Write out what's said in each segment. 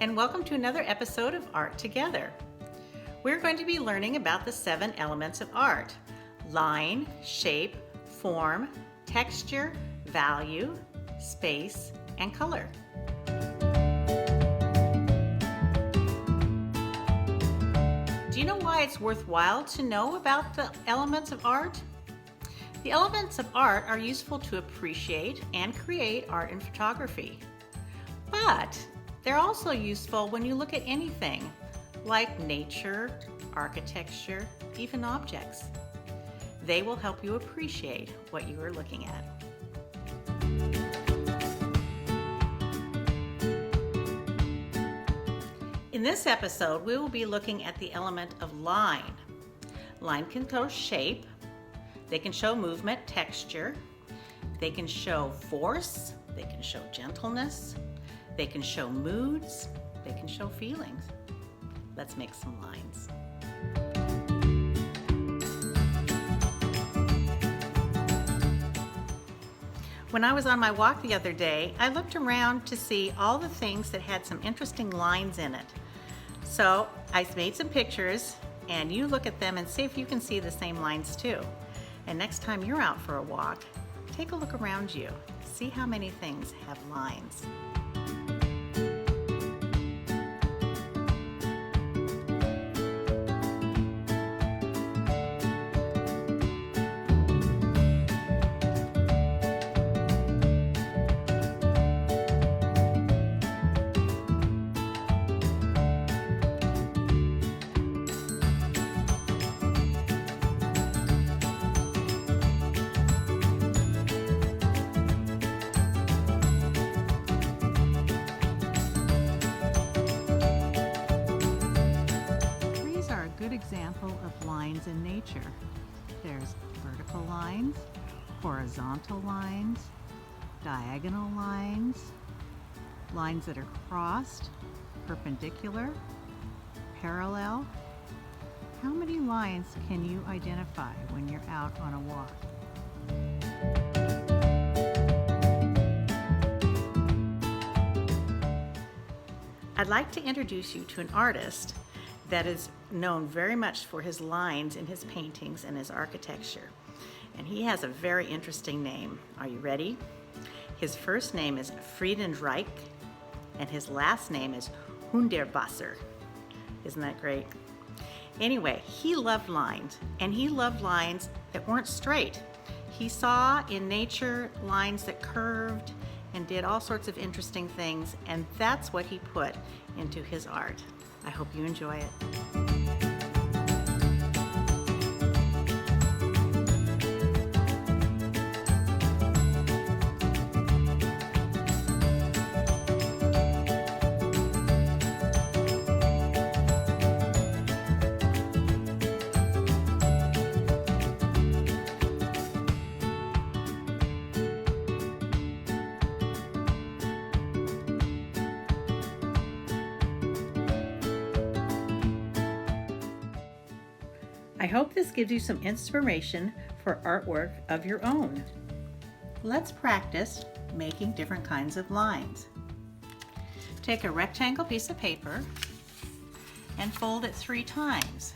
and welcome to another episode of Art Together. We're going to be learning about the 7 elements of art: line, shape, form, texture, value, space, and color. Do you know why it's worthwhile to know about the elements of art? The elements of art are useful to appreciate and create art and photography. But they're also useful when you look at anything, like nature, architecture, even objects. They will help you appreciate what you are looking at. In this episode, we will be looking at the element of line. Line can show shape, they can show movement, texture, they can show force, they can show gentleness, they can show moods, they can show feelings. Let's make some lines. When I was on my walk the other day, I looked around to see all the things that had some interesting lines in it. So I made some pictures, and you look at them and see if you can see the same lines too. And next time you're out for a walk, take a look around you. See how many things have lines. Good example of lines in nature. There's vertical lines, horizontal lines, diagonal lines, lines that are crossed, perpendicular, parallel. How many lines can you identify when you're out on a walk? I'd like to introduce you to an artist that is known very much for his lines in his paintings and his architecture. And he has a very interesting name. Are you ready? His first name is Friedenreich, and his last name is Hundertwasser. Isn't that great? Anyway, he loved lines, and he loved lines that weren't straight. He saw in nature lines that curved and did all sorts of interesting things, and that's what he put into his art. I hope you enjoy it. I hope this gives you some inspiration for artwork of your own. Let's practice making different kinds of lines. Take a rectangle piece of paper and fold it 3 times.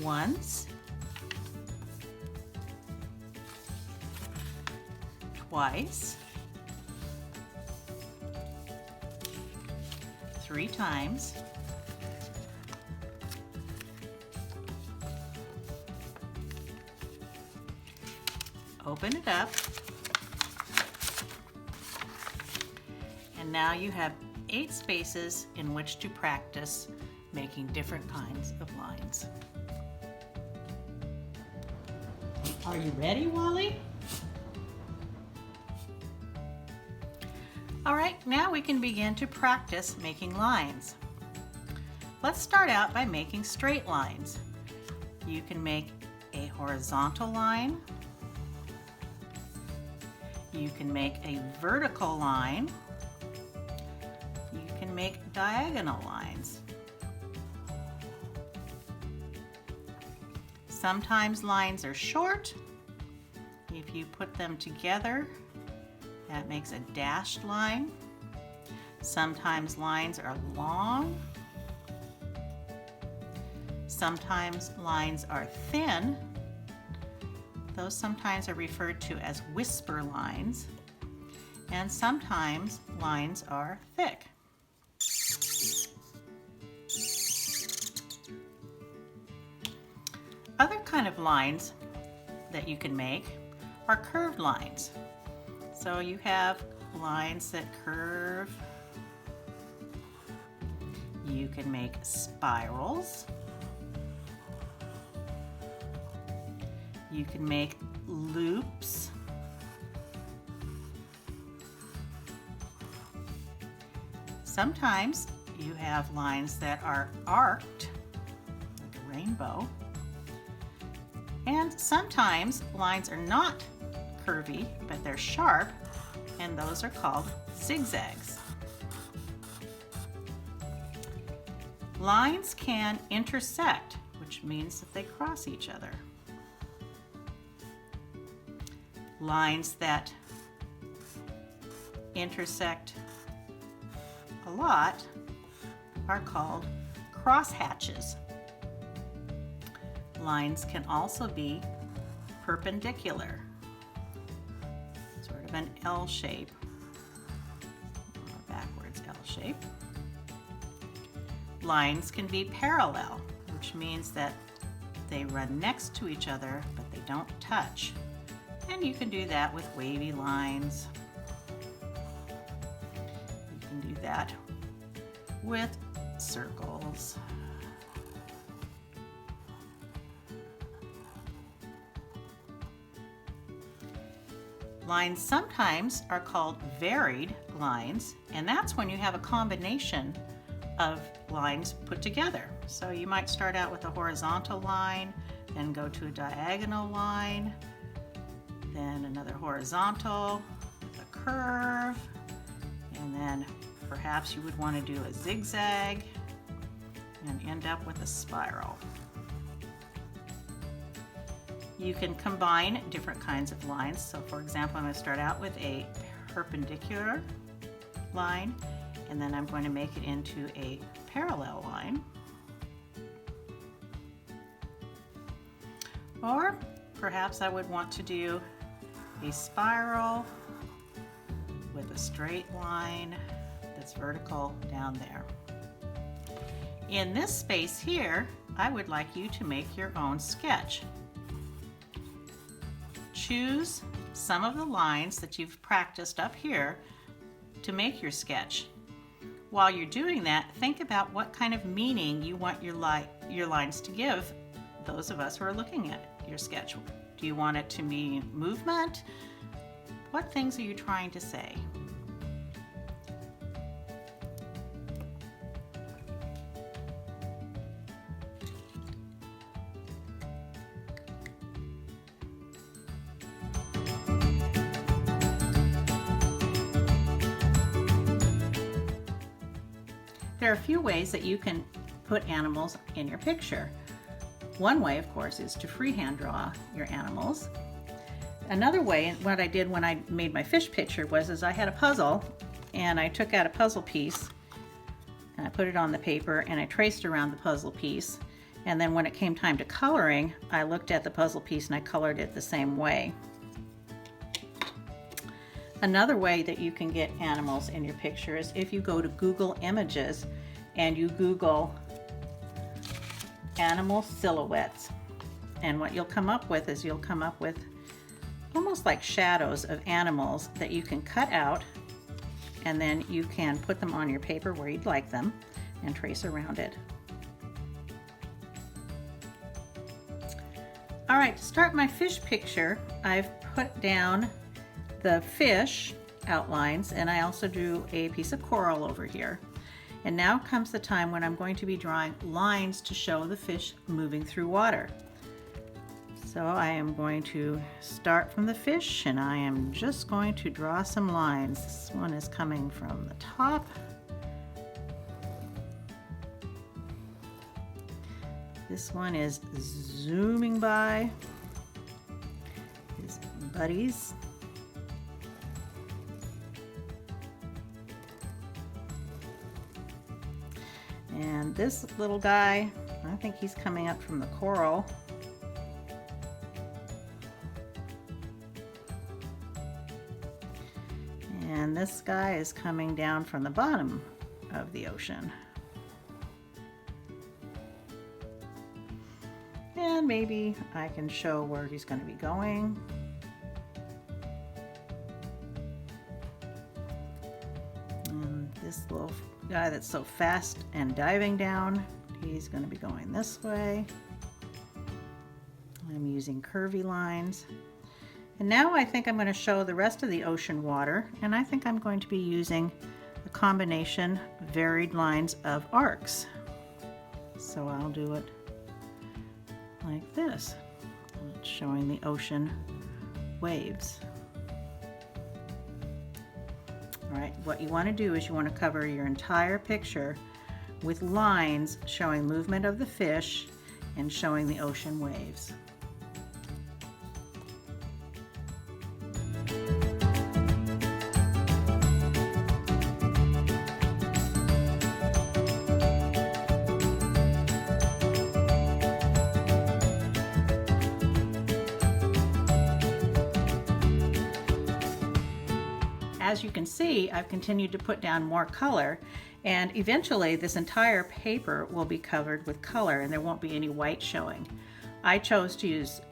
Once, twice, 3 times, open it up, and now you have 8 spaces in which to practice making different kinds of lines. Are you ready, Wally? All right, now we can begin to practice making lines. Let's start out by making straight lines. You can make a horizontal line. You can make a vertical line. You can make diagonal lines. Sometimes lines are short. If you put them together, that makes a dashed line. Sometimes lines are long. Sometimes lines are thin. Those sometimes are referred to as whisper lines. And sometimes lines are thick. Other kind of lines that you can make are curved lines. So you have lines that curve. You can make spirals. You can make loops. Sometimes you have lines that are arced, like a rainbow. And sometimes lines are not curvy, but they're sharp, and those are called zigzags. Lines can intersect, which means that they cross each other. Lines that intersect a lot are called crosshatches. Lines can also be perpendicular, sort of an L shape, or backwards L shape. Lines can be parallel, which means that they run next to each other, but they don't touch. And you can do that with wavy lines. You can do that with circles. Lines sometimes are called varied lines, and that's when you have a combination of lines put together. So you might start out with a horizontal line, then go to a diagonal line, then another horizontal with a curve, and then perhaps you would want to do a zigzag and end up with a spiral. You can combine different kinds of lines. So for example, I'm going to start out with a perpendicular line, and then I'm going to make it into a parallel line. Or perhaps I would want to do a spiral with a straight line that's vertical down there. In this space here, I would like you to make your own sketch. Choose some of the lines that you've practiced up here to make your sketch. While you're doing that, think about what kind of meaning you want your lines to give those of us who are looking at your sketch. Do you want it to mean movement? What things are you trying to say? There are a few ways that you can put animals in your picture. One way, of course, is to freehand draw your animals. Another way, and what I did when I made my fish picture was I had a puzzle, and I took out a puzzle piece and I put it on the paper and I traced around the puzzle piece, and then when it came time to coloring, I looked at the puzzle piece and I colored it the same way. Another way that you can get animals in your picture is if you go to Google Images and you Google animal silhouettes. And what you'll come up with is you'll come up with almost like shadows of animals that you can cut out, and then you can put them on your paper where you'd like them and trace around it. All right, to start my fish picture, I've put down the fish outlines, and I also drew a piece of coral over here. And now comes the time when I'm going to be drawing lines to show the fish moving through water. So I am going to start from the fish, and I am just going to draw some lines. This one is coming from the top. This one is zooming by his buddies. And this little guy, I think he's coming up from the coral. And this guy is coming down from the bottom of the ocean. And maybe I can show where he's going to be going. And this little guy that's so fast and diving down, he's going to be going this way. I'm using curvy lines. And now I think I'm going to show the rest of the ocean water, and I think I'm going to be using a combination varied lines of arcs. So I'll do it like this, showing the ocean waves. All right, what you want to do is you want to cover your entire picture with lines showing movement of the fish and showing the ocean waves. As you can see, I've continued to put down more color, and eventually this entire paper will be covered with color and there won't be any white showing. I chose to use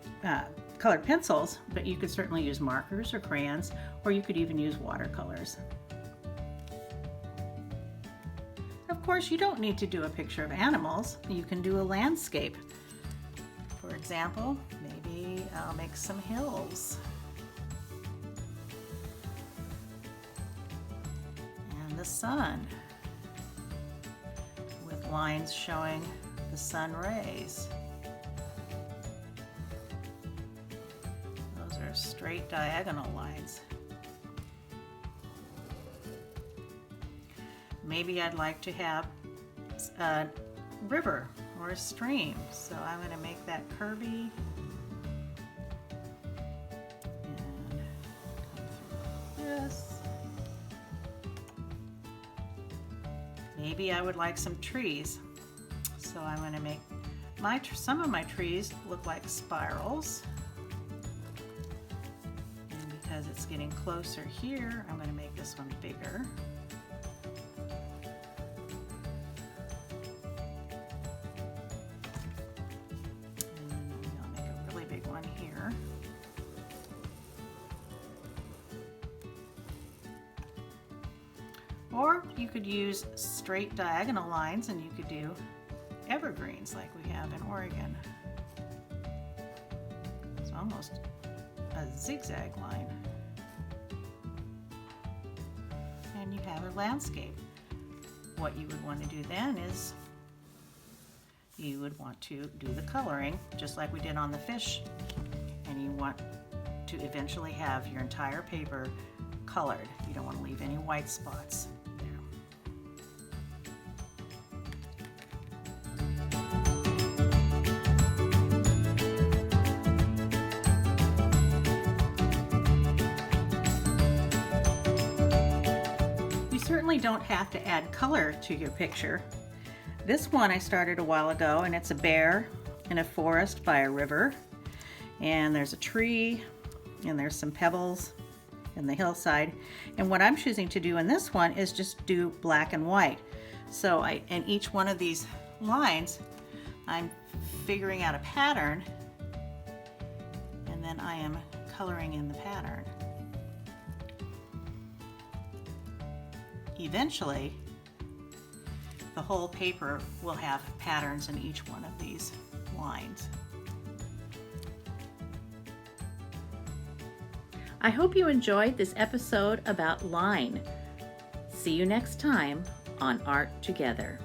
colored pencils, but you could certainly use markers or crayons, or you could even use watercolors. Of course, you don't need to do a picture of animals. You can do a landscape. For example, maybe I'll make some hills. The sun with lines showing the sun rays. Those are straight diagonal lines. Maybe I'd like to have a river or a stream, so I'm going to make that curvy and come through this. Maybe I would like some trees, so I'm going to make some of my trees look like spirals. And because it's getting closer here, I'm going to make this one bigger. And I'll make a really big one here. Or you could use straight diagonal lines and you could do evergreens like we have in Oregon. It's almost a zigzag line. And you have a landscape. What you would want to do then is you would want to do the coloring just like we did on the fish, and you want to eventually have your entire paper colored. You don't want to leave any white spots. Certainly don't have to add color to your picture. This one I started a while ago, and it's a bear in a forest by a river, and there's a tree and there's some pebbles in the hillside, and what I'm choosing to do in this one is just do black and white. So in each one of these lines I'm figuring out a pattern, and then I am coloring in the pattern. Eventually, the whole paper will have patterns in each one of these lines. I hope you enjoyed this episode about line. See you next time on Art Together.